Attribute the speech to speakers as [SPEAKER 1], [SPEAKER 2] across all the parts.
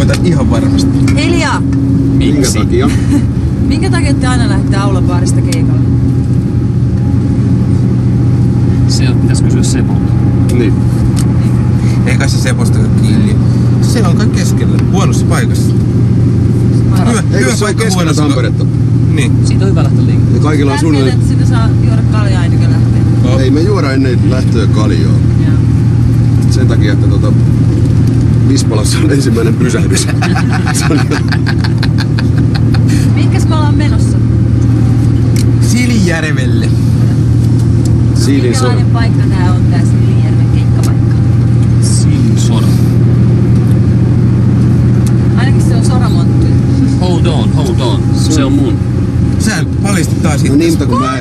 [SPEAKER 1] voitan ihan varmasti.
[SPEAKER 2] Hiljaa!
[SPEAKER 3] Minkä takia?
[SPEAKER 2] Minkä takia te aina lähdette aulabaarista keikalle?
[SPEAKER 4] Se pitäisi kysyä Sepolta.
[SPEAKER 3] Niin.
[SPEAKER 1] Ei kai se Seposta kiinni. Se on kai keskellä, huonossa paikassa.
[SPEAKER 3] Eikö se ole keskellä Tamperetta?
[SPEAKER 1] Niin.
[SPEAKER 4] Siitä on hyvä lähteä liikkeelle.
[SPEAKER 3] Ja kaikilla on suunnilleen...
[SPEAKER 2] Että sitä saa juoda kaljaa ennen kuin lähtee.
[SPEAKER 1] Oh.
[SPEAKER 3] Ei me juoda ennen lähtöä kaljaa. Sen takia, että Vispalassa on ensimmäinen pysähdys.
[SPEAKER 2] Minkäs me ollaan menossa?
[SPEAKER 1] Siilinjärvelle.
[SPEAKER 2] Minkälainen paikka tää on, tää Siilinjärven keikkapaikka?
[SPEAKER 4] Sora.
[SPEAKER 2] Ainakin se on Soramonttu.
[SPEAKER 4] Hold on. Se on mun.
[SPEAKER 1] Sä paljastit taas
[SPEAKER 3] No
[SPEAKER 1] itse.
[SPEAKER 3] niin, mutta kun mä...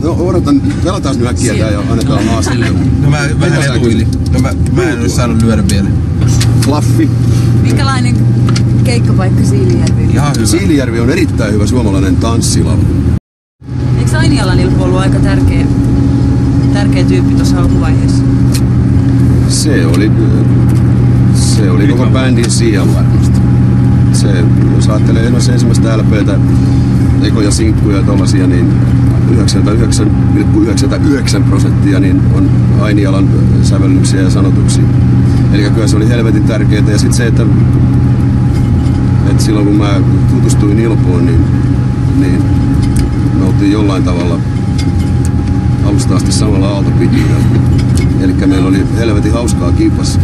[SPEAKER 3] No odotan, pelataan nyt äkkiä tää ja annetaan haastattelu.
[SPEAKER 1] No mä vähän etuilin. No mä en ois saanut lyödä vielä.
[SPEAKER 3] Flaffi.
[SPEAKER 2] Minkälainen keikkapaikka Siilinjärvi?
[SPEAKER 1] Ihan hyvä.
[SPEAKER 3] Siilijärvi on erittäin hyvä suomalainen tanssilava.
[SPEAKER 2] Eikö Ainialan Ilpo ollut aika tärkeä tyyppi tuossa alkuvaiheessa?
[SPEAKER 3] Se oli koko bändin sijaan varmasti. Se, jos ajattelee ensimmäistä LPtä, ekoja sinkkuja ja tollasia, niin 99,99% niin on Ainialan sävellyksiä ja sanotuksia. Eli kyllä se oli helvetin tärkeää. Ja sitten se, että silloin kun mä tutustuin Ilpoon, niin me oltiin jollain tavalla alusta asti samalla aaltopituudella. Eli meillä oli helvetin hauskaa kimpassa.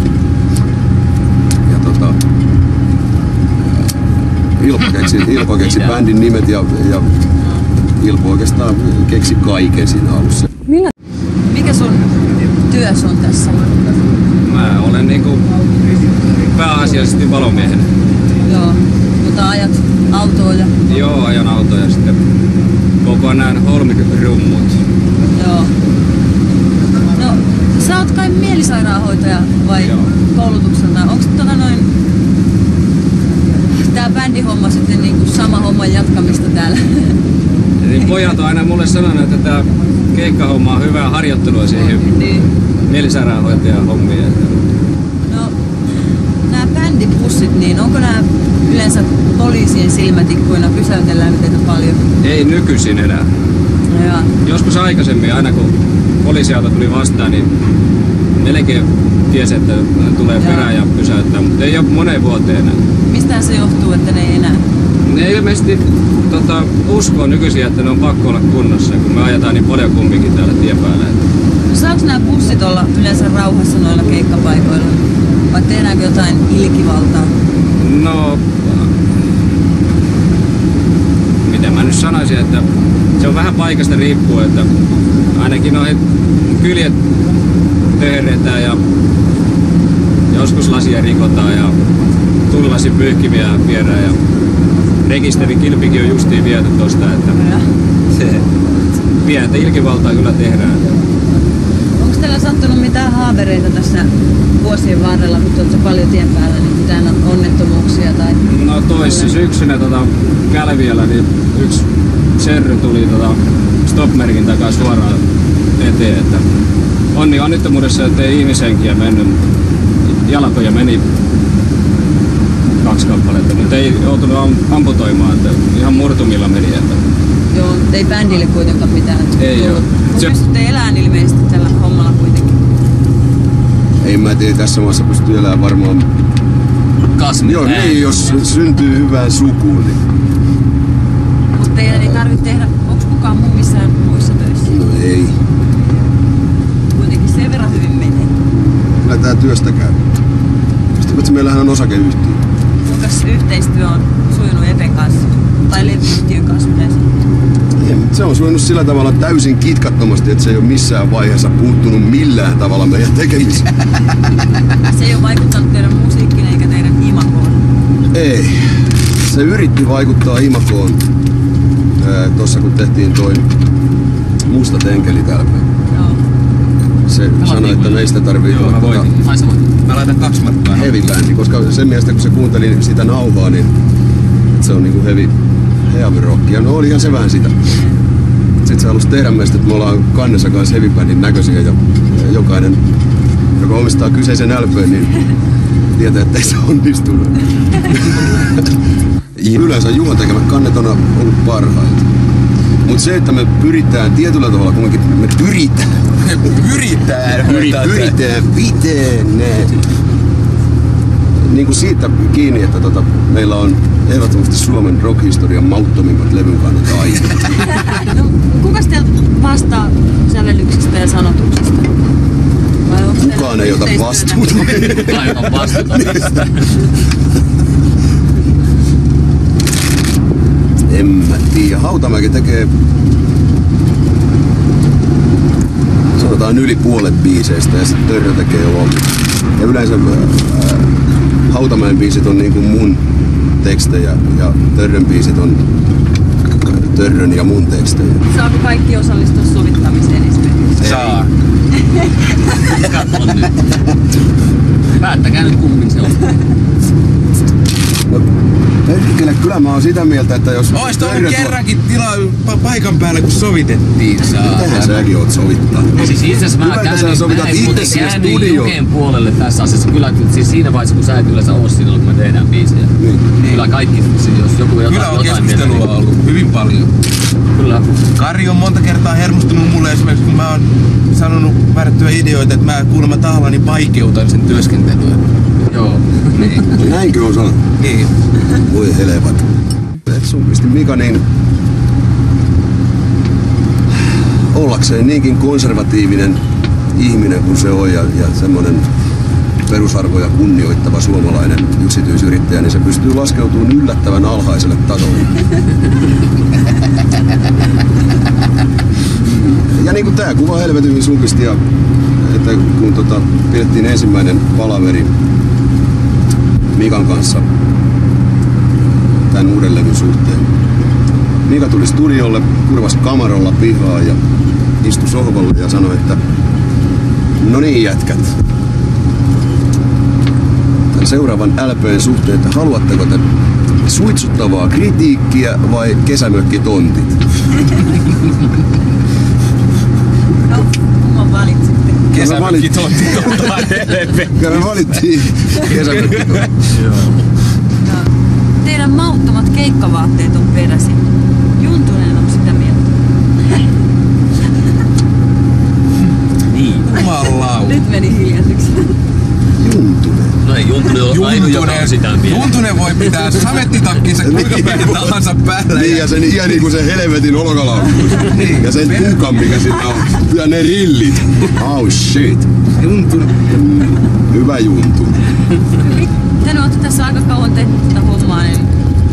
[SPEAKER 3] Ja Ilpo keksi bändin nimet ja Ilpo oikeastaan keksi kaiken siinä alussa.
[SPEAKER 2] Mikä sun työs on tässä?
[SPEAKER 5] Mä olen niinku pääasiallisesti valomiehenä.
[SPEAKER 2] Joo, mutta ajat autoa ja...
[SPEAKER 5] Joo, ajan autoja ja sitten kokonaan holmirummut.
[SPEAKER 2] Joo. No, sä oot kai mielisairaanhoitaja vai
[SPEAKER 5] Joo.
[SPEAKER 2] koulutukselta? Onks tää bändihomma sitten niinku sama homman jatkamista täällä?
[SPEAKER 5] Eli pojat on aina mulle sanonut, että tää keikkahomma on hyvää harjoittelua siihen
[SPEAKER 2] Niin.
[SPEAKER 5] mielisairaanhoitajan hommiin.
[SPEAKER 2] No, nämä bändibussit, niin onko nämä yleensä poliisien silmätikkuina? Pysäytellään teitä paljon?
[SPEAKER 5] Ei nykyisin enää.
[SPEAKER 2] No joo.
[SPEAKER 5] Joskus aikaisemmin, aina kun poliisiauto tuli vastaan, niin melkein tiesi, että tulee perään ja pysäyttää, mutta ei ole moneen vuoteen enää.
[SPEAKER 2] Mistä se johtuu, että ne ei enää?
[SPEAKER 5] Ne ilmeisesti uskoo nykyisin, että ne on pakko olla kunnossa, kun me ajetaan niin paljon kumminkin täällä tien päällä.
[SPEAKER 2] No, saako nämä bussit olla yleensä rauhassa noilla keikkapaikoilla? Vai tehdäänkö jotain ilkivaltaa?
[SPEAKER 5] No, miten mä nyt sanoisin, että se on vähän paikasta riippuen, että ainakin noihin kyljet töherretään ja joskus lasia rikotaan ja tullasi pyyhkimiä viedään ja rekisterikilpikin on justiin viety tosta, että se pientä ilkivaltaa kyllä tehdään.
[SPEAKER 2] Onko teillä sattunut mitään haavereita tässä vuosien varrella, kun olette paljon tien päällä, niin mitään onnettomuuksia tai...
[SPEAKER 5] No toissa syksynä Kälviöllä niin yksi serry tuli stop-merkin takaa suoraan eteen, että onnettomuudessa, ettei ihmishenkiä mennyt, jalkoja meni 2 kappaletta, mutta ei joutunut amputoimaan, että ihan murtumilla meni. Että...
[SPEAKER 2] Joo, ei bändille kuitenkaan mitään.
[SPEAKER 5] Ei oo.
[SPEAKER 2] Pystytte elämään ilmeisesti tällä hommalla kuitenkin.
[SPEAKER 3] Ei mä tiedä, tässä maassa pystyy elämään varmaan...
[SPEAKER 4] Kasvit.
[SPEAKER 3] Joo, niin, jos syntyy hyvään sukuun, niin...
[SPEAKER 2] Mutta teidän ei tarvitse tehdä, onko kukaan muu missään muissa töissä?
[SPEAKER 3] No ei.
[SPEAKER 2] Kuitenkin sen verran hyvin menee.
[SPEAKER 3] Kyllä tää työstä käy. Sitten meillähän on osakeyhtiö.
[SPEAKER 2] Kuinkas yhteistyö on sujunut Epen kanssa? Tai levyyhtiön kanssa yleensä?
[SPEAKER 3] Se on sujunut sillä tavalla täysin kitkattomasti, että se ei ole missään vaiheessa puuttunut millään tavalla meidän tekemiseen.
[SPEAKER 2] Se ei ole vaikuttanut teidän musiikkiin eikä teidän imagoon.
[SPEAKER 3] Ei. Se yritti vaikuttaa imagoon tossa kun tehtiin toi Musta tenkeli täällä.
[SPEAKER 2] Joo.
[SPEAKER 3] Se sanoi, että meistä tarvii
[SPEAKER 5] Joo, mä voitin.
[SPEAKER 4] Ai sä voit.
[SPEAKER 1] Mä laitan 2 markkaa.
[SPEAKER 3] heavy bändi, koska sen mielestä kun se kuunteli sitä nauhaa, niin se on niinku heavy rockia. No olihan se vähän sitä. Sitten se halusi tehdä meistä, että me ollaan kannessa kanssa heavy bändin näköisiä ja jokainen, joka omistaa kyseisen LPn, niin tietää, että ei se onnistunut. Yleensä Juhon tekemät kannet on ollut parhaita. Mutta se, että me pyritään tietyllä tavalla kuitenkin, me pyritään niin kuin siitä kiinni, että meillä on ehdottomasti Suomen rock-historian mauttomimmat levynkannet aina.
[SPEAKER 2] No, kukas teiltä vastaa sävellyksistä ja sanotuksista?
[SPEAKER 3] Kukaan ei ota vastuuta.
[SPEAKER 4] Aivan vastuuta tästä.
[SPEAKER 3] En mä tiedä. Hautamäki tekee sanotaan yli puolet biiseistä ja sitten Törrö tekee loput. Ja yleensä Hautamäen biisit on niinku mun tekstejä ja Törrön biisit on Törrön ja mun tekstejä.
[SPEAKER 2] Saako kaikki osallistua sovittamiseen esimerkiksi?
[SPEAKER 1] Saa.
[SPEAKER 4] Katso nyt. Päättäkää nyt kummin se on.
[SPEAKER 3] No, perkele, kyllä mä oon sitä mieltä, että jos...
[SPEAKER 1] Ois ollut kerrankin tilaa paikan päällä, kun sovitettiin.
[SPEAKER 3] Mitähän säkin oot sovittaa?
[SPEAKER 4] Siis itse asiassa mä käännyin Juken puolelle tässä asiassa. Kyllä siis siinä vaiheessa, kun sä et yleensä oo silloin, kun me tehdään biisejä.
[SPEAKER 3] Niin.
[SPEAKER 4] Kyllä kaikki, jos joku jotain...
[SPEAKER 1] Kyllä on keskustelua ollut hyvin paljon.
[SPEAKER 4] Kyllä.
[SPEAKER 1] Kari on monta kertaa hermostunut mulle esimerkiksi, kun mä oon sanonut väärättyjä ideoita, että mä kuulemma tahallani vaikeutan sen työskentelyä.
[SPEAKER 4] Joo.
[SPEAKER 1] Niin.
[SPEAKER 3] Näinkö on sanottu?
[SPEAKER 1] Niin.
[SPEAKER 3] Voi helvat. Et sun pisti Mika niin ollakseen niinkin konservatiivinen ihminen kuin se on ja semmonen perusarvoja kunnioittava suomalainen yksityisyrittäjä, niin se pystyy laskeutumaan yllättävän alhaiselle tasolle. Ja niin kuin tää kuva helvetin hyvin sun pisti, että kun pidettiin ensimmäinen palaveri Mikan kanssa tämän uuden levyn suhteen. Mika tuli studiolle, kurvasi kamaralla pihaa ja istui sohvalle ja sanoi, että no niin jätkät, tämän seuraavan LP:n suhteen, että haluatteko te suitsuttavaa kritiikkiä vai kesämökkitontit?
[SPEAKER 2] No, kumman valitsitte?
[SPEAKER 1] Kesämökkitontit.
[SPEAKER 3] Kyllä me valittiin kesämökkitontit.
[SPEAKER 2] Teidän mauttomat keikkavaatteet on peräisin. Juntunen on sitä mieltä.
[SPEAKER 4] Niin.
[SPEAKER 1] Jumalauta.
[SPEAKER 2] Nyt meni hiljaiseksi.
[SPEAKER 3] Juntunen.
[SPEAKER 4] No ei Juntunen ole ainut, joka on sitä mieltä.
[SPEAKER 1] Juntunen voi pitää samettitakkinsa kuinka päin tahansa päällä.
[SPEAKER 3] Niin ja sen ihan niinku se helvetin olkalaukku.
[SPEAKER 1] Niin.
[SPEAKER 3] Ja sen pukan, mikä siinä on. Ja ne rillit. Oh shit.
[SPEAKER 1] Juntunen.
[SPEAKER 3] Hyvä Juntu.
[SPEAKER 2] Te olette tässä aika kauan tehnyt tätä hommaa, niin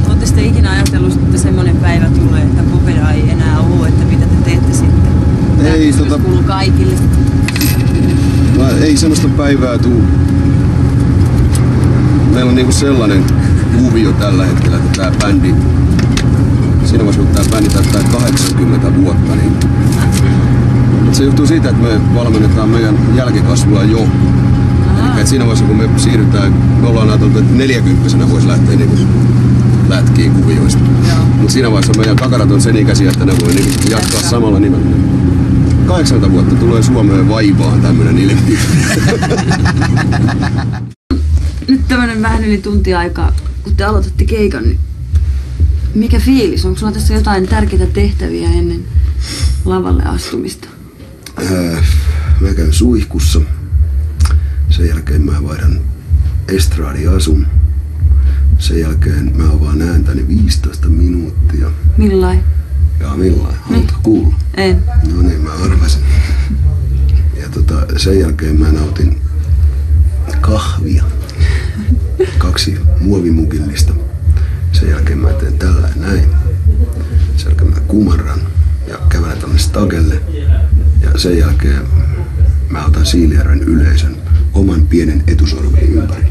[SPEAKER 2] olette sitten ikinä ajatellut, että semmoinen päivä tulee, että Popeda ei enää ole, että mitä te teette sitten?
[SPEAKER 3] Ei,
[SPEAKER 2] Tämä kuuluu kaikille.
[SPEAKER 3] No, ei semmoista päivää tuu. Meillä on niinku sellainen kuvio tällä hetkellä, että tää bändi, siinä vaiheessa kun tää bändi täyttää 80 vuotta, niin se johtuu siitä, että me valmennetaan meidän jälkikasvua jo. Eli siinä vaiheessa kun me siirrytään, me ollaan ajateltu, että 40-vuotiaana voisi lähteä niinku lätkiin kuvioista. Mutta siinä vaiheessa meidän kakarat on sen ikäisiä, että ne voi niinku jatkaa samalla nimellä. 80 vuotta tulee Suomeen vaivaan tämmönen ilmiö.
[SPEAKER 2] Nyt tämmönen vähän yli tunti aikaa, kun te aloitatte keikan, niin mikä fiilis? Onko sulla tässä jotain tärkeitä tehtäviä ennen lavalle astumista?
[SPEAKER 3] Mä käyn suihkussa. Sen jälkeen mä vaihdan estradiasun. Sen jälkeen mä avaan ääntäni 15 minuuttia.
[SPEAKER 2] Millain?
[SPEAKER 3] Jaa, millain? Haluatko kuulla?
[SPEAKER 2] En.
[SPEAKER 3] No niin, mä arvasin. Ja sen jälkeen mä nautin kahvia. 2 muovimukillista. Sen jälkeen mä teen tällä näin. Sen jälkeen mä kumarran ja kävelen tonne stagelle. Ja sen jälkeen mä otan Siilijärven yleisön oman pienen etusorveni ympäri.